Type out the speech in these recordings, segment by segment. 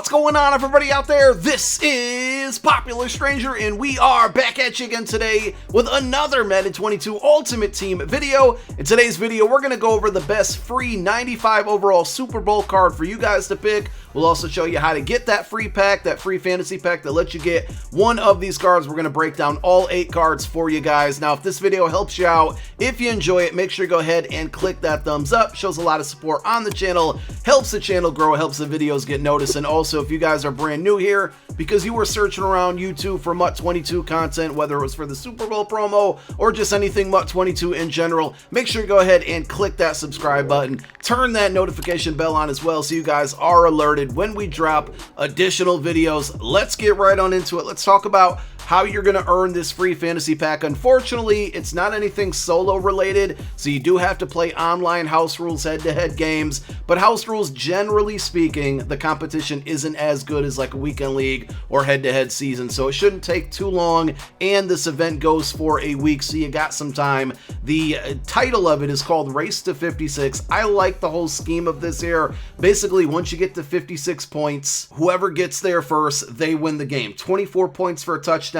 What's going on, everybody out there? This is Popular Stranger, and we are back at you again today with another Madden 22 Ultimate Team video. In today's video, we're going to go over the best free 95 overall Super Bowl card for you guys to pick. We'll also show you how to get that free pack, that free fantasy pack that lets you get one of these cards. We're going to break down all 8 cards for you guys. Now, if this video helps you out, if you enjoy it, make sure you go ahead and click that thumbs up. Shows a lot of support on the channel, helps the channel grow, helps the videos get noticed. And also, if you guys are brand new here because you were searching around YouTube for MUT 22 content, whether it was for the Super Bowl promo or just anything MUT 22 in general, make sure you go ahead and click that subscribe button. Turn that notification bell on as well so you guys are alerted when we drop additional videos. Let's get right on into it. Let's talk about how you're going to earn this free fantasy pack. Unfortunately, it's not anything solo related, so you do have to play online house rules head-to-head games, but house rules, generally speaking, the competition isn't as good as like a weekend league or head-to-head season, so it shouldn't take too long, and this event goes for a week, so you got some time. The title of it is called Race to 56. I like the whole scheme of this here. Basically, once you get to 56 points, whoever gets there first, they win the game. 24 points for a touchdown,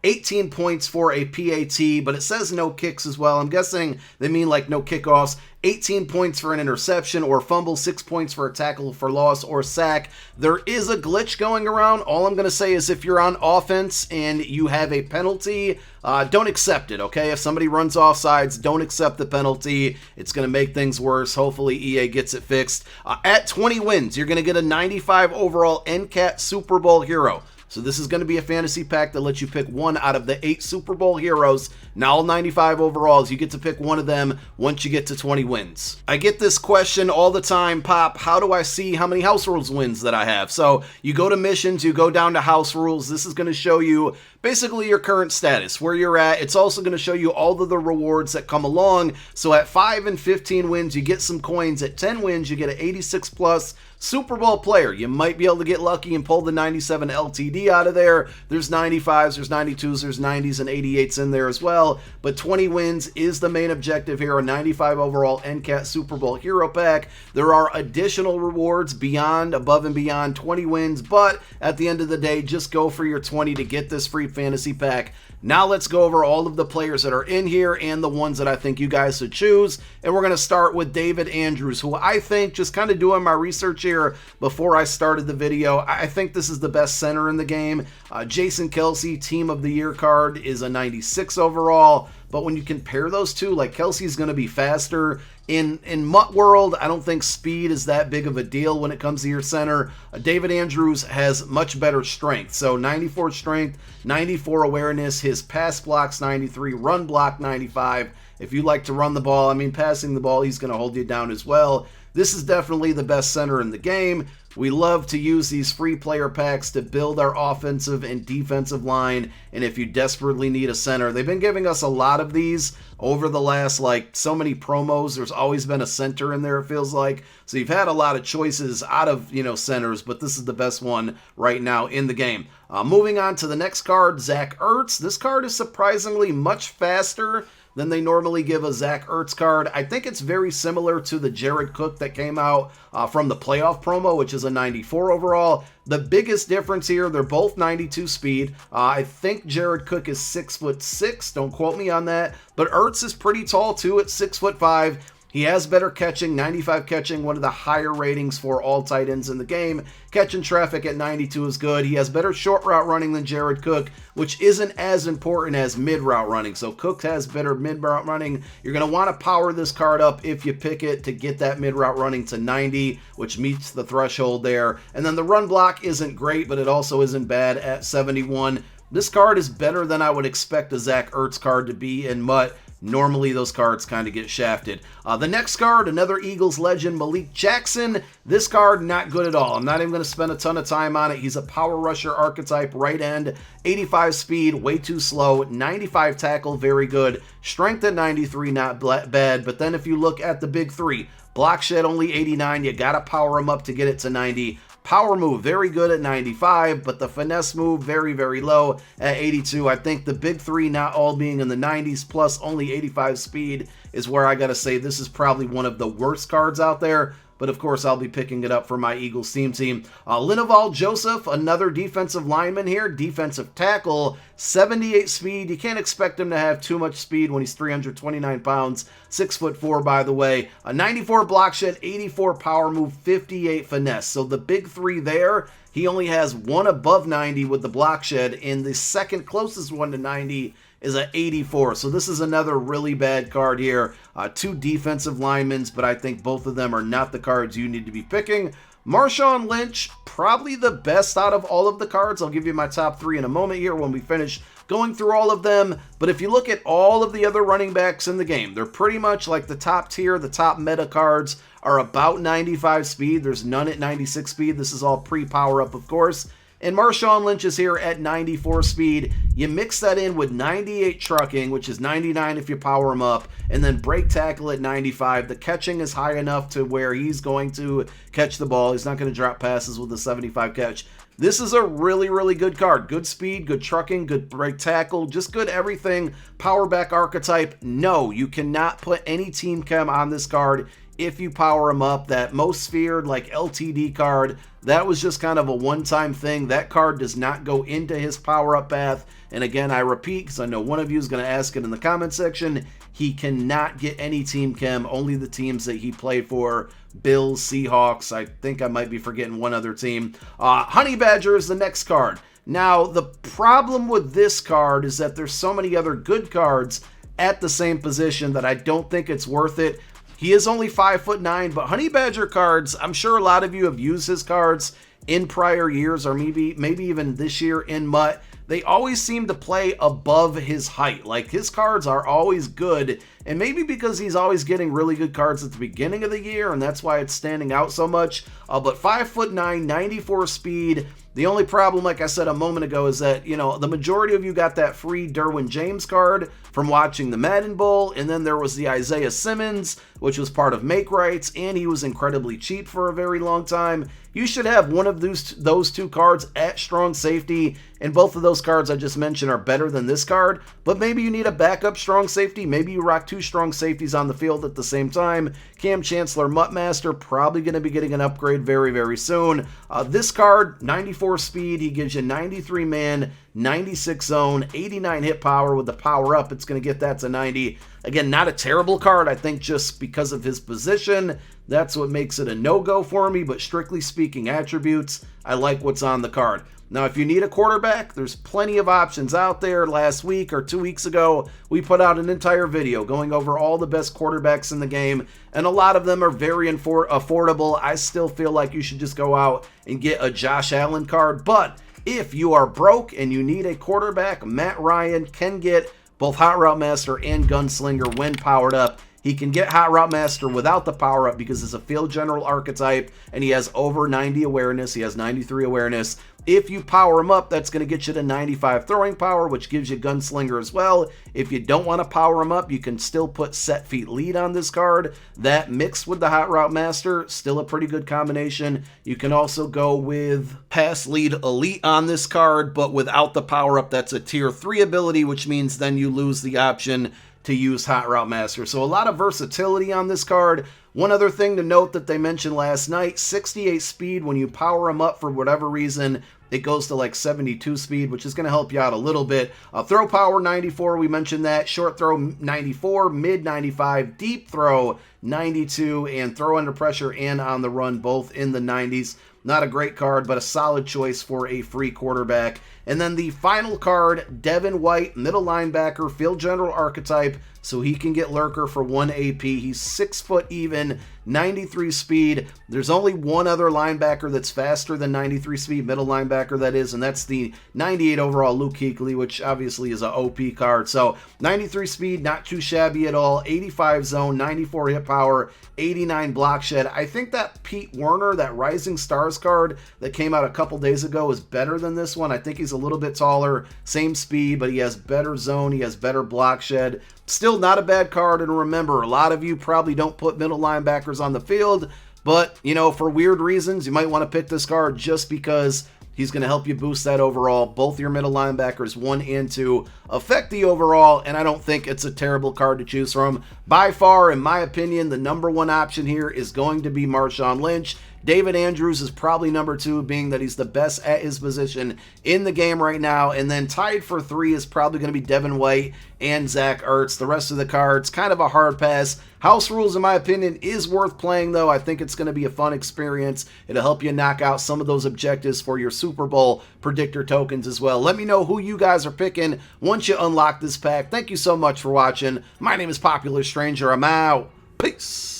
18 points for a PAT, but it says no kicks as well. I'm guessing they mean like no kickoffs. 18 points for an interception or fumble, 6 points for a tackle for loss or sack. There is a glitch going around. All I'm going to say is if you're on offense and you have a penalty, don't accept it, okay? If somebody runs offsides, don't accept the penalty. It's going to make things worse. Hopefully EA gets it fixed. At 20 wins, you're going to get a 95 overall acct Super Bowl hero. So this is going to be a fantasy pack that lets you pick one out of the 8 Super Bowl heroes. Now all 95 overalls, you get to pick one of them once you get to 20 wins. I get this question all the time, Pop, how do I see how many house rules wins that I have? So you go to missions, you go down to house rules. This is going to show you basically your current status, where you're at. It's also going to show you all of the rewards that come along. So at 5 and 15 wins, you get some coins. At 10 wins, you get an 86 plus Super Bowl player. You might be able to get lucky and pull the 97 LTD out of there. There's 95s, there's 92s, there's 90s and 88s in there as well. But 20 wins is the main objective here. A 95 overall acct Super Bowl hero pack. There are additional rewards beyond, above and beyond 20 wins. But at the end of the day, just go for your 20 to get this free fantasy pack. Now let's go over all of the players that are in here and the ones that I think you guys should choose. And we're going to start with David Andrews, who I think, just kind of doing my research here before I started the video, I think this is the best center in the game. Jason Kelce, Team of the Year card, is a 96 overall. But when you compare those two, like Kelce's going to be faster. In MUT world, I don't think speed is that big of a deal when it comes to your center. David Andrews has much better strength. So 94 strength, 94 awareness, his pass block's 93, run block 95. If you like to run the ball, I mean passing the ball, he's going to hold you down as well. This is definitely the best center in the game. We love to use these free player packs to build our offensive and defensive line, and if you desperately need a center, they've been giving us a lot of these over the last, like, so many promos. There's always been a center in there, it feels like. So you've had a lot of choices out of, centers, but this is the best one right now in the game. Moving on to the next card, Zach Ertz. This card is surprisingly much faster than they normally give a Zach Ertz card. I think it's very similar to the Jared Cook that came out from the playoff promo, which is a 94 overall. The biggest difference here, they're both 92 speed. I think Jared Cook is 6'6". Don't quote me on that. But Ertz is pretty tall too at 6'5". He has better catching, 95 catching, one of the higher ratings for all tight ends in the game. Catching traffic at 92 is good. He has better short route running than Jared Cook, which isn't as important as mid route running. So Cook has better mid route running. You're going to want to power this card up if you pick it to get that mid route running to 90, which meets the threshold there. And then the run block isn't great, but it also isn't bad at 71. This card is better than I would expect a Zach Ertz card to be in MUT. Normally, those cards kind of get shafted. The next card, another Eagles legend, Malik Jackson. This card, not good at all. I'm not even going to spend a ton of time on it. He's a power rusher archetype, right end, 85 speed, way too slow, 95 tackle, very good. Strength at 93, not bad. But then if you look at the big three, block shed only 89. You got to power him up to get it to 90. Power move, very good at 95, but the finesse move, very, very low at 82. I think the big three not all being in the 90s plus only 85 speed is where I got to say this is probably one of the worst cards out there. but of course I'll be picking it up for my Eagles team. Linoval Joseph, another defensive lineman here, defensive tackle, 78 speed. You can't expect him to have too much speed when he's 329 pounds, 6'4" by the way. A 94 block shed, 84 power move, 58 finesse. So the big three there, he only has one above 90 with the block shed, and the second closest one to 90 is at 84. So this is another really bad card here. Two defensive linemen, but I think both of them are not the cards you need to be picking. Marshawn Lynch, probably the best out of all of the cards. I'll give you my top three in a moment here when we finish going through all of them. But if you look at all of the other running backs in the game, they're pretty much like the top tier, the top meta cards are about 95 speed. There's none at 96 speed. This is all pre-power up, of course. And Marshawn Lynch is here at 94 speed. You mix that in with 98 trucking, which is 99 if you power him up, and then break tackle at 95. The catching is high enough to where he's going to catch the ball. He's not going to drop passes with a 75 catch. This is a really, really good card. Good speed, good trucking, good break tackle, just good everything. Power back archetype. No, you cannot put any team chem on this card if you power him up. That most feared like LTD card, that was just kind of a one-time thing. That card does not go into his power-up path. And again, I repeat, because I know one of you is going to ask it in the comment section, he cannot get any team chem, only the teams that he played for. Bills, Seahawks, I think I might be forgetting one other team. Honey Badger is the next card. Now, the problem with this card is that there's so many other good cards at the same position that I don't think it's worth it. He is only 5'9", but Honey Badger cards, I'm sure a lot of you have used his cards in prior years, or maybe even this year in MUT. They always seem to play above his height. Like, his cards are always good, and maybe because he's always getting really good cards at the beginning of the year, and that's why it's standing out so much. But 5'9", 94 speed. The only problem, like I said a moment ago, is that, you know, the majority of you got that free Derwin James card from watching the Madden Bowl, and then there was the Isaiah Simmons, which was part of Make Rights, and he was incredibly cheap for a very long time. You should have one of those two cards at strong safety, and both of those cards I just mentioned are better than this card, but maybe you need a backup strong safety. Maybe you rock two strong safeties on the field at the same time. Cam Chancellor, Muttmaster, probably going to be getting an upgrade very, very soon. This card, 94 speed, he gives you 93 man, 96 zone, 89 hit power. With the power up, it's going to get that to 90. Again, not a terrible card. I think just because of his position, that's what makes it a no-go for me, but strictly speaking attributes, I like what's on the card. Now, if you need a quarterback, there's plenty of options out there. Last week or 2 weeks ago, we put out an entire video going over all the best quarterbacks in the game, and a lot of them are very affordable. I still feel like you should just go out and get a Josh Allen card, but if you are broke and you need a quarterback, Matt Ryan can get both Hot Route Master and Gunslinger when powered up. He can get Hot Route Master without the power up because it's a field general archetype, and he has over 90 awareness. He has 93 awareness. If you power him up, that's going to get you to 95 throwing power, which gives you Gunslinger as well. If you don't want to power him up, you can still put Set Feet Lead on this card. That mixed with the Hot Route Master, still a pretty good combination. You can also go with Pass Lead Elite on this card, but without the power up, that's a tier 3 ability, which means then you lose the option to use Hot Route Master. So a lot of versatility on this card. One other thing to note that they mentioned last night, 68 speed. When you power him up for whatever reason, it goes to like 72 speed, which is going to help you out a little bit. Throw power 94, we mentioned that. Short throw 94, mid 95, deep throw 92, and throw under pressure and on the run both in the 90s. Not a great card, but a solid choice for a free quarterback. And then the final card, Devin White, middle linebacker, field general archetype, so he can get Lurker for 1 AP. He's 6 foot even, 93 speed. There's only one other linebacker that's faster than 93 speed, middle linebacker that is, and that's the 98 overall Luke Kuechly, which obviously is an OP card. So 93 speed, not too shabby at all. 85 zone, 94 hit power, 89 block shed. I think that Pete Werner, that Rising Stars card that came out a couple days ago, is better than this one. I think he's a little bit taller, same speed, but he has better zone, he has better block shed. Still not a bad card, and remember, a lot of you probably don't put middle linebackers on the field, but, you know, for weird reasons, you might want to pick this card just because He's going to help you boost that overall. Both your middle linebackers, 1 and 2, affect the overall, and I don't think it's a terrible card to choose from. By far, in my opinion, the number 1 option here is going to be Marshawn Lynch. David Andrews is probably number 2, being that he's the best at his position in the game right now. And then tied for 3 is probably going to be Devin White and Zach Ertz. The rest of the cards, kind of a hard pass. House Rules, in my opinion, is worth playing, though. I think it's going to be a fun experience. It'll help you knock out some of those objectives for your Super Bowl predictor tokens as well. Let me know who you guys are picking once you unlock this pack. Thank you so much for watching. My name is Popular Stranger. I'm out. Peace.